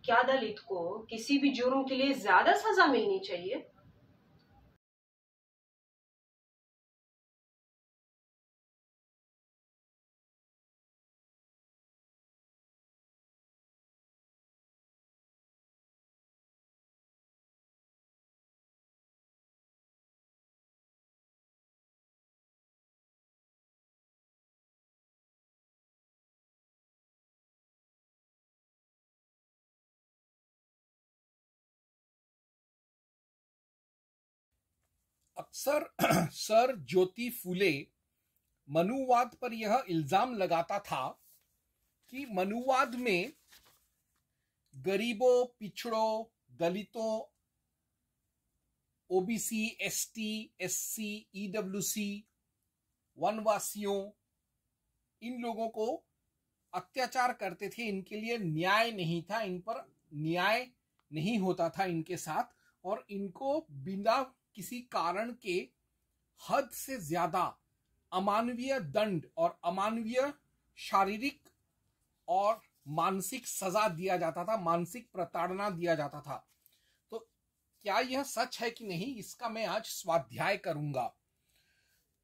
क्या दलित को किसी भी जुर्म के लिए ज्यादा सजा मिलनी चाहिए? अक्सर सर ज्योति फूले मनुवाद पर यह इल्जाम लगाता था कि मनुवाद में गरीबों, पिछड़ों, दलितों, ओबीसी, एसटी, एससी, ईडब्ल्यूसी, वनवासियों, इन लोगों को अत्याचार करते थे, इनके लिए न्याय नहीं था, इन पर न्याय नहीं होता था इनके साथ, और इनको बिना किसी कारण के हद से ज्यादा अमानवीय दंड और अमानवीय शारीरिक और मानसिक सजा दिया जाता था, मानसिक प्रताड़ना दिया जाता था। तो क्या यह सच है कि नहीं, इसका मैं आज स्वाध्याय करूंगा।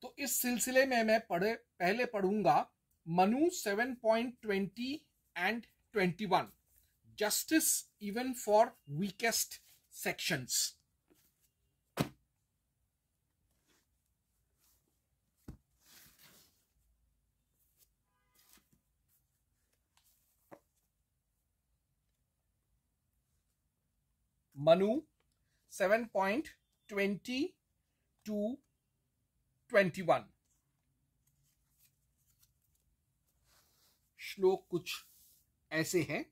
तो इस सिलसिले में मैं पहले पढ़ूंगा Manu 7.20 and 21, justice even for weakest sections. Manu 7.20 to 21। श्लोक कुछ ऐसे हैं।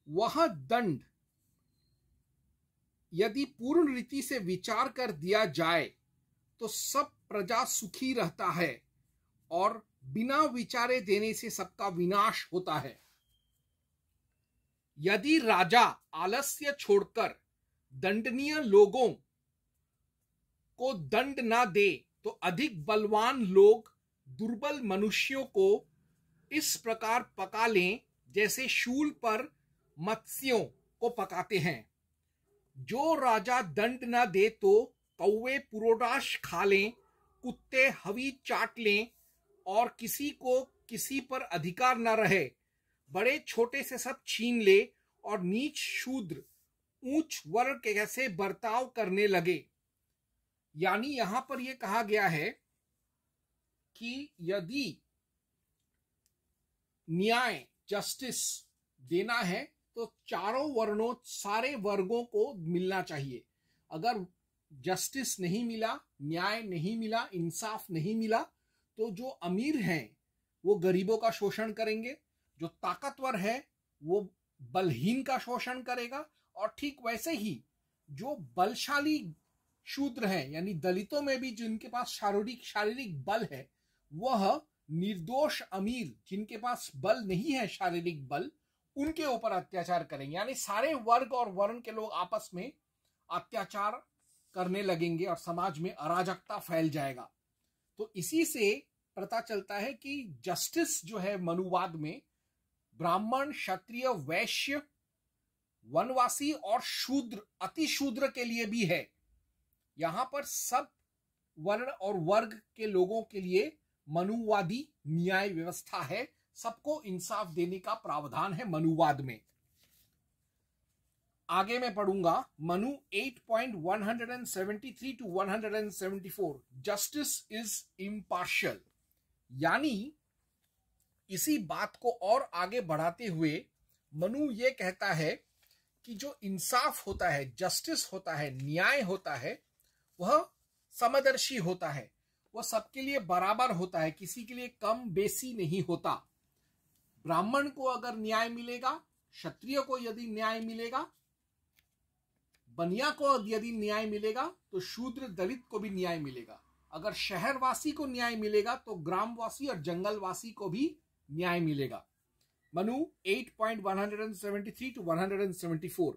वह दंड यदि पूर्ण रीति से विचार कर दिया जाए तो सब प्रजा सुखी रहता है, और बिना विचारे देने से सबका विनाश होता है। यदि राजा आलस्य छोड़कर दंडनीय लोगों को दंड ना दे तो अधिक बलवान लोग दुर्बल मनुष्यों को इस प्रकार पका लें जैसे शूल पर मत्स्यों को पकाते हैं। जो राजा दंड ना दे तो कौवे पुरोडाश खा लें, कुत्ते हवी चाट लें, और किसी को किसी पर अधिकार न रहे, बड़े छोटे से सब छीन ले, और नीच शूद्र ऊंच वर्ग कैसे बर्ताव करने लगे। यानी यहां पर यह कहा गया है कि यदि न्याय, जस्टिस देना है तो चारों वर्णों, सारे वर्गों को मिलना चाहिए। अगर जस्टिस नहीं मिला, न्याय नहीं मिला, इंसाफ नहीं मिला, तो जो अमीर हैं वो गरीबों का शोषण करेंगे, जो ताकतवर है वो बलहीन का शोषण करेगा, और ठीक वैसे ही जो बलशाली शूद्र हैं, यानी दलितों में भी जिनके पास शारीरिक बल है, वह निर्दोष अमीर जिनके पास बल नहीं है, शारीरिक बल, उनके ऊपर अत्याचार करेंगे। यानी सारे वर्ग और वर्ण के लोग आपस में अत्याचार करने लगेंगे और समाज में अराजकता फैल जाएगा। तो इसी से पता चलता है कि जस्टिस जो है मनुवाद में ब्राह्मण, क्षत्रिय, वैश्य, वनवासी और शूद्र, अति शूद्र के लिए भी है। यहां पर सब वर्ण और वर्ग के लोगों के लिए मनुवादी न्याय व्यवस्था है, सबको इंसाफ देने का प्रावधान है मनुवाद में। आगे मैं पढ़ूंगा Manu 8.173 to 174, justice is impartial. यानी इसी बात को और आगे बढ़ाते हुए मनु ये कहता है कि जो इंसाफ होता है, जस्टिस होता है, न्याय होता है, वह समदर्शी होता है, वह सबके लिए बराबर होता है, किसी के लिए कम बेसी नहीं होता। ब्राह्मण को अगर न्याय मिलेगा, क्षत्रिय को यदि न्याय मिलेगा, बनिया को यदि न्याय मिलेगा, तो शूद्र दलित को भी न्याय मिलेगा। अगर शहरवासी को न्याय मिलेगा तो ग्रामवासी और जंगलवासी को भी न्याय मिलेगा। मनु 8.173 to 174।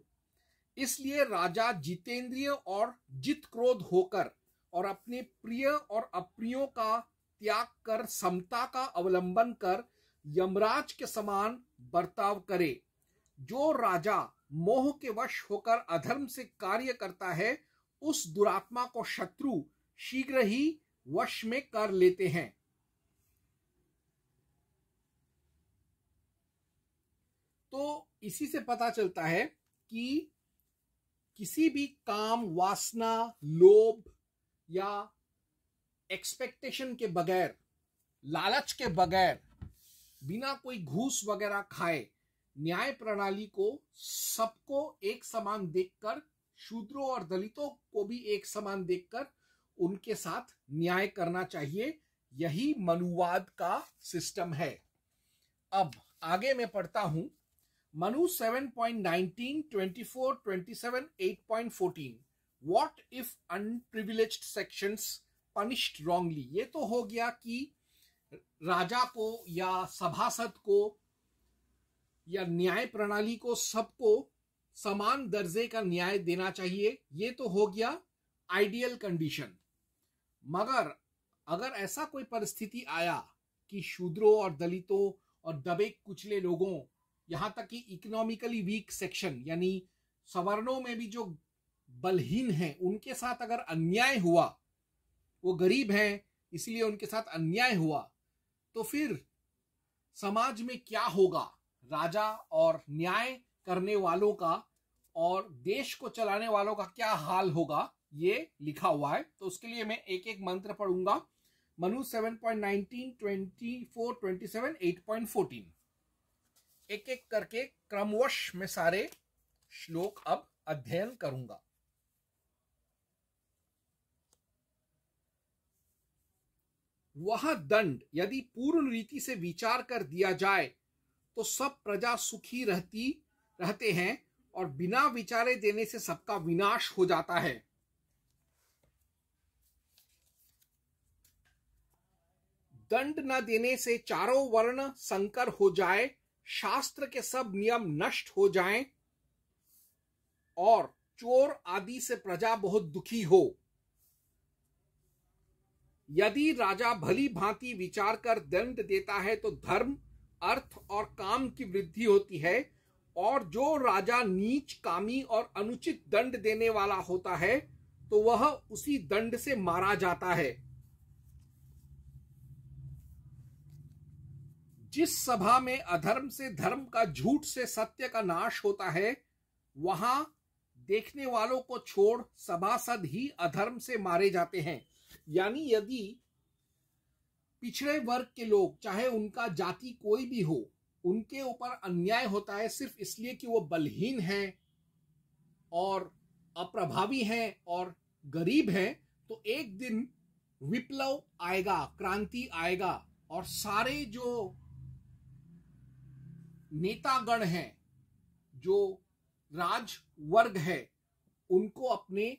इसलिए राजा जितेंद्रिय और जित क्रोध होकर और अपने प्रिय और अप्रियों का त्याग कर समता का अवलंबन कर यमराज के समान बर्ताव करे। जो राजा मोह के वश होकर अधर्म से कार्य करता है उस दुरात्मा को शत्रु शीघ्र ही वश में कर लेते हैं। तो इसी से पता चलता है कि किसी भी काम, वासना, लोभ या एक्सपेक्टेशन के बगैर, लालच के बगैर, बिना कोई घूस वगैरह खाए न्याय प्रणाली को सबको एक समान देखकर, शूद्रों और दलितों को भी एक समान देखकर उनके साथ न्याय करना चाहिए। यही मनुवाद का सिस्टम है। अब आगे मैं पढ़ता हूं Manu 7.19, 24, 27, 8.14। What if unprivileged sections punished wrongly? ये तो हो गया कि राजा को या सभासद को या न्याय प्रणाली को सबको समान दर्जे का न्याय देना चाहिए। ये तो हो गया आइडियल कंडीशन। मगर अगर ऐसा कोई परिस्थिति आया कि शूद्रों और दलितों और दबे कुचले लोगों, यहां तक कि इकोनॉमिकली वीक सेक्शन यानी सवर्णों में भी जो बलहीन हैं, उनके साथ अगर अन्याय हुआ, वो गरीब हैं इसलिए उनके साथ अन्याय हुआ, तो फिर समाज में क्या होगा? राजा और न्याय करने वालों का और देश को चलाने वालों का क्या हाल होगा, ये लिखा हुआ है। तो उसके लिए मैं एक एक मंत्र पढ़ूंगा। मनु 7.19, 24, 27, 8.14। एक एक करके क्रमवश में सारे श्लोक अब अध्ययन करूंगा। वह दंड यदि पूर्ण रीति से विचार कर दिया जाए तो सब प्रजा सुखी रहते हैं और बिना विचारे देने से सबका विनाश हो जाता है। दंड न देने से चारों वर्ण संकर हो जाए, शास्त्र के सब नियम नष्ट हो जाएं और चोर आदि से प्रजा बहुत दुखी हो। यदि राजा भली भांति विचार कर दंड देता है तो धर्म, अर्थ और काम की वृद्धि होती है, और जो राजा नीच, कामी और अनुचित दंड देने वाला होता है तो वह उसी दंड से मारा जाता है। जिस सभा में अधर्म से धर्म का, झूठ से सत्य का नाश होता है, वहां देखने वालों को छोड़ सभासद ही अधर्म से मारे जाते हैं। यानी यदि पिछड़े वर्ग के लोग, चाहे उनका जाति कोई भी हो, उनके ऊपर अन्याय होता है सिर्फ इसलिए कि वो बलहीन हैं और अप्रभावी हैं और गरीब हैं, तो एक दिन विप्लव आएगा, क्रांति आएगा और सारे जो नेतागण हैं, जो राज वर्ग है, उनको अपने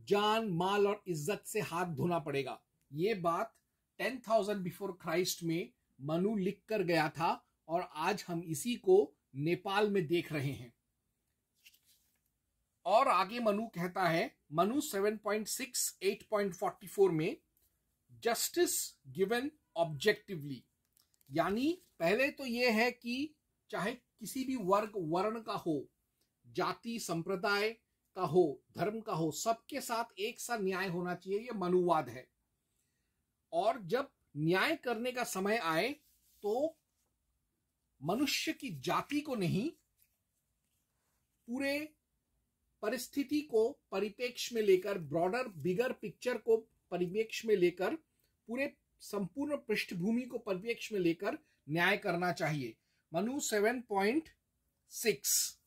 जान, माल और इज्जत से हाथ धोना पड़ेगा। ये बात 10,000 बिफोर क्राइस्ट में मनु लिख कर गया था और आज हम इसी को नेपाल में देख रहे हैं। और आगे मनु कहता है, मनु 7.6, 8.44 में, जस्टिस गिवन ऑब्जेक्टिवली। यानी पहले तो यह है कि चाहे किसी भी वर्ग वर्ण का हो, जाति संप्रदाय का हो, धर्म का हो, सबके साथ एक सा न्याय होना चाहिए। यह मनुवाद है। और जब न्याय करने का समय आए तो मनुष्य की जाति को नहीं, पूरे परिस्थिति को परिप्रेक्ष्य में लेकर, ब्रॉडर बिगर पिक्चर को परिप्रेक्ष्य में लेकर, पूरे संपूर्ण पृष्ठभूमि को परिप्रेक्ष्य में लेकर न्याय करना चाहिए। मनु 7.6।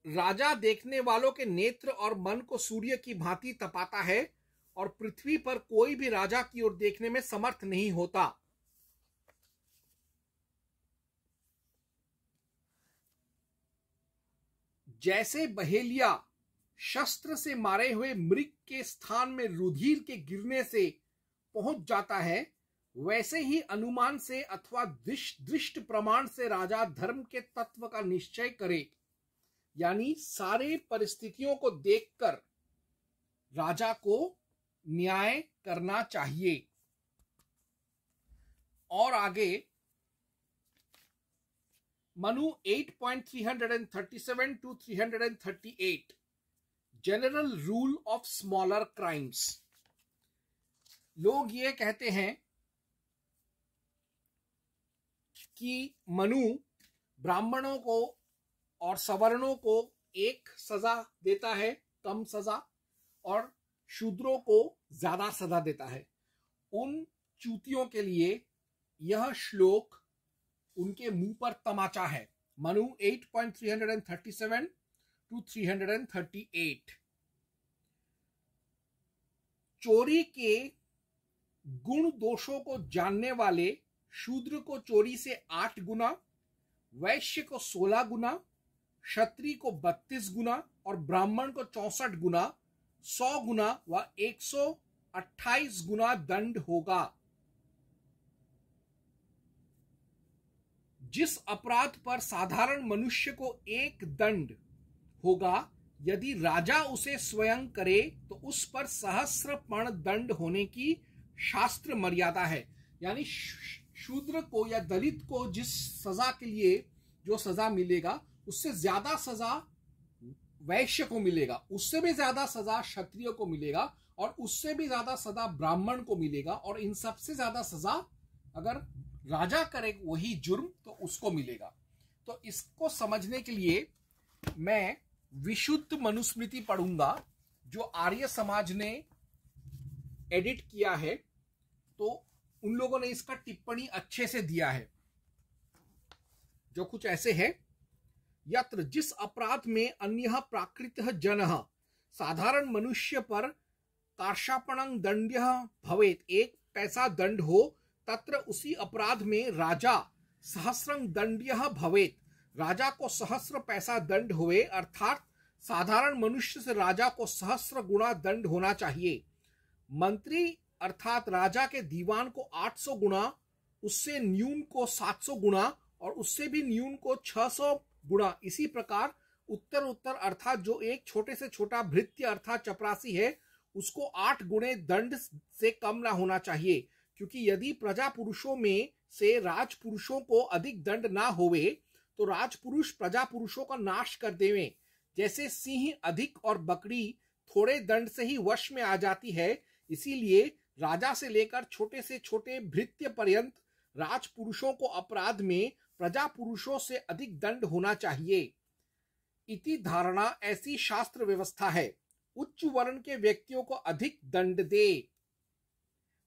राजा देखने वालों के नेत्र और मन को सूर्य की भांति तपाता है और पृथ्वी पर कोई भी राजा की ओर देखने में समर्थ नहीं होता। जैसे बहेलिया शस्त्र से मारे हुए मृग के स्थान में रुधिर के गिरने से पहुंच जाता है, वैसे ही अनुमान से अथवा दृष्ट प्रमाण से राजा धर्म के तत्व का निश्चय करे। यानी सारे परिस्थितियों को देखकर राजा को न्याय करना चाहिए। और आगे Manu 8.337 to 338 general rule of smaller crimes. लोग ये कहते हैं कि मनु ब्राह्मणों को और सवर्णों को एक सजा देता है, कम सजा, और शूद्रों को ज्यादा सजा देता है। उन चूतियों के लिए यह श्लोक उनके मुंह पर तमाचा है। मनु 8.337 to 338। चोरी के गुण दोषों को जानने वाले शूद्र को चोरी से 8 गुना, वैश्य को 16 गुना, क्षत्रिय को 32 गुना और ब्राह्मण को 64 गुना, 100 गुना व 128 गुना दंड होगा। जिस अपराध पर साधारण मनुष्य को एक दंड होगा, यदि राजा उसे स्वयं करे तो उस पर सहस्र पण दंड होने की शास्त्र मर्यादा है। यानी शूद्र को या दलित को जिस सजा के लिए जो सजा मिलेगा, उससे ज्यादा सजा वैश्य को मिलेगा, उससे भी ज्यादा सजा क्षत्रिय को मिलेगा, और उससे भी ज्यादा सजा ब्राह्मण को मिलेगा, और इन सबसे ज्यादा सजा अगर राजा करे वही जुर्म तो उसको मिलेगा। तो इसको समझने के लिए मैं विशुद्ध मनुस्मृति पढ़ूंगा जो आर्य समाज ने एडिट किया है। तो उन लोगों ने इसका टिप्पणी अच्छे से दिया है, जो कुछ ऐसे है। यत्र जिस अपराध में अन्यः प्राकृतः जनः साधारण मनुष्य पर कार्षापणं दंड्यः भवेत्, 1 पैसा दंड हो, तत्र उसी अपराध में राजा सहस्रं दंड्यः भवेत्, राजा को सहस्र पैसा दंड हुए, अर्थात साधारण मनुष्य से राजा को सहस्र गुणा दंड होना चाहिए। मंत्री अर्थात राजा के दीवान को 800 गुणा, उससे न्यून को 700 गुणा और उससे भी न्यून को 600 गुणा। इसी प्रकार उत्तर उत्तर अर्थात जो एक छोटे से छोटा भृत्य अर्थात चपरासी है, उसको 8 गुणे दंड से कम ना होना चाहिए, क्योंकि यदि प्रजा पुरुषों में से राजपुरुषों को अधिक दंड ना होवे तो राजपुरुष प्रजा पुरुषों का नाश कर देवे। जैसे सिंह अधिक और बकरी थोड़े दंड से ही वश में आ जाती है, इसीलिए राजा से लेकर छोटे से छोटे भृत्य पर्यंत राजपुरुषों को अपराध में प्रजा पुरुषों से अधिक दंड होना चाहिए। इति धारणा ऐसी शास्त्र व्यवस्था है। उच्च वर्ण के व्यक्तियों को अधिक दंड दे।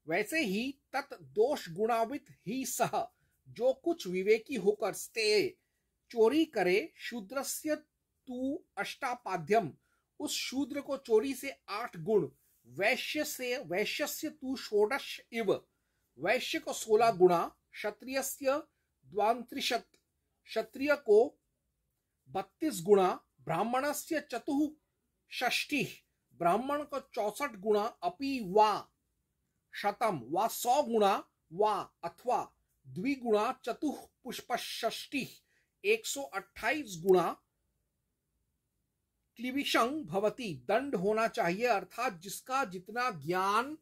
वैसे ही तत् दोष गुणावित ही सह, जो कुछ विवेकी होकर स्ते चोरी करे, शूद्रस्य तु अष्टापाद्यम, उस शूद्र को चोरी से 8 गुण, वैश्यस्य तु षोडश इव, वैश्य को 16 गुणा, क्षत्रियस्य 32, क्षत्रिय को 32 गुणा, ब्राह्मणस्य 64, ब्राह्मण को 64 गुणा, अपि वा शतम वा 100 गुणा वा अथवा द्विगुणा चतुष्पुष्पषष्टि 128 गुणा क्लिविशं भवति, दंड होना चाहिए। अर्थात जिसका जितना ज्ञान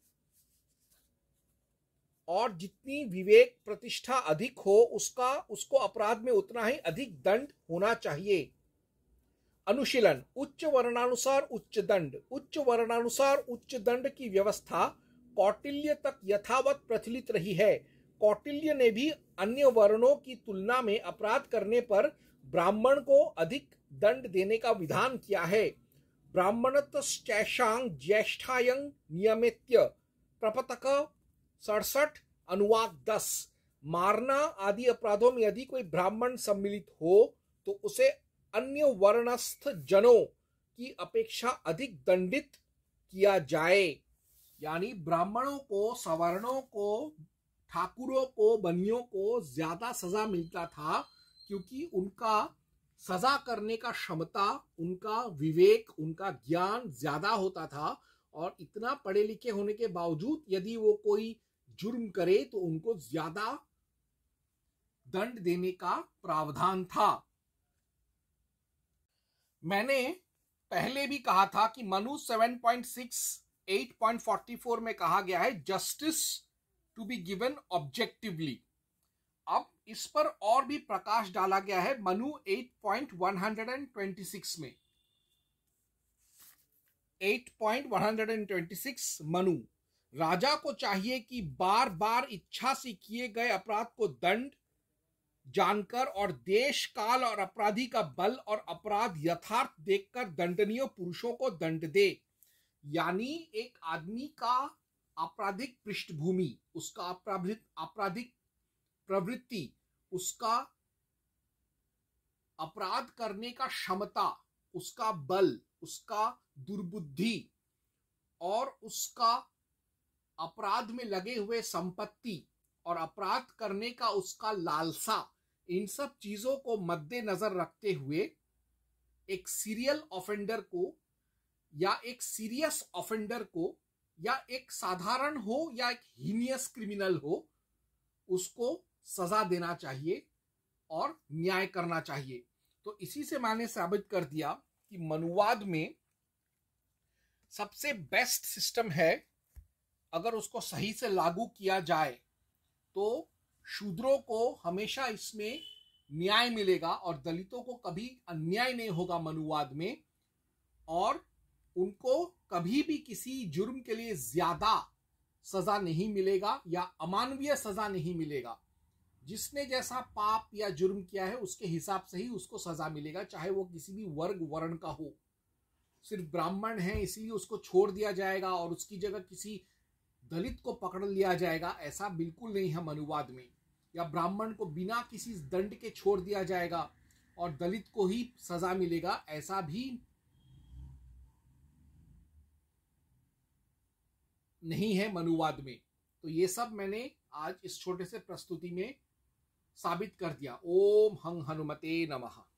और जितनी विवेक प्रतिष्ठा अधिक हो उसको अपराध में उतना ही अधिक दंड होना चाहिए। अनुशीलन। उच्च वर्णानुसार उच्च दंड। उच्च वर्णानुसार उच्च दंड की व्यवस्था कौटिल्य तक यथावत प्रचलित रही है। कौटिल्य ने भी अन्य वर्णों की तुलना में अपराध करने पर ब्राह्मण को अधिक दंड देने का विधान किया है। ब्राह्मणतश्चैषां ज्येष्ठायं नियमेत्य प्रपतक 67 अनुवाक 10। मारना आदि अपराधों में यदि कोई ब्राह्मण सम्मिलित हो तो उसे अन्य वर्णस्थ जनों की अपेक्षा अधिक दंडित किया जाए। यानी ब्राह्मणों को, सवर्णों को, ठाकुरों को, बनियों को ज्यादा सजा मिलता था, क्योंकि उनका सजा करने का क्षमता, उनका विवेक, उनका ज्ञान ज्यादा होता था, और इतना पढ़े लिखे होने के बावजूद यदि वो कोई जुर्म करे तो उनको ज्यादा दंड देने का प्रावधान था। मैंने पहले भी कहा था कि मनु 7.6 8.44 में कहा गया है justice to be given objectively, अब इस पर और भी प्रकाश डाला गया है मनु 8.126 में। 8.126 मनु, राजा को चाहिए कि बार बार इच्छा से किए गए अपराध को दंड जानकर और देश काल और अपराधी का बल और अपराध यथार्थ देखकर दंडनीय पुरुषों को दंड दे। यानी एक आदमी का आपराधिक पृष्ठभूमि, उसका आपराधिक प्रवृत्ति, उसका अपराध करने का क्षमता, उसका बल, उसका दुर्बुद्धि और उसका अपराध में लगे हुए संपत्ति और अपराध करने का उसका लालसा, इन सब चीजों को मद्देनजर रखते हुए एक सीरियल ऑफेंडर को या एक सीरियस ऑफेंडर को या एक साधारण हो या एक हीनियस क्रिमिनल हो, उसको सजा देना चाहिए और न्याय करना चाहिए। तो इसी से मैंने साबित कर दिया कि मनुवाद में सबसे बेस्ट सिस्टम है, अगर उसको सही से लागू किया जाए तो शूद्रों को हमेशा इसमें न्याय मिलेगा और दलितों को कभी अन्याय नहीं होगा मनुवाद में, और उनको कभी भी किसी जुर्म के लिए ज्यादा सजा नहीं मिलेगा या अमानवीय सजा नहीं मिलेगा। जिसने जैसा पाप या जुर्म किया है उसके हिसाब से ही उसको सजा मिलेगा, चाहे वो किसी भी वर्ग वर्ण का हो। सिर्फ ब्राह्मण है इसलिए उसको छोड़ दिया जाएगा और उसकी जगह किसी दलित को पकड़ लिया जाएगा, ऐसा बिल्कुल नहीं है मनुवाद में। या ब्राह्मण को बिना किसी दंड के छोड़ दिया जाएगा और दलित को ही सजा मिलेगा, ऐसा भी नहीं है मनुवाद में। तो ये सब मैंने आज इस छोटे से प्रस्तुति में साबित कर दिया। ओम हं हनुमते नमः।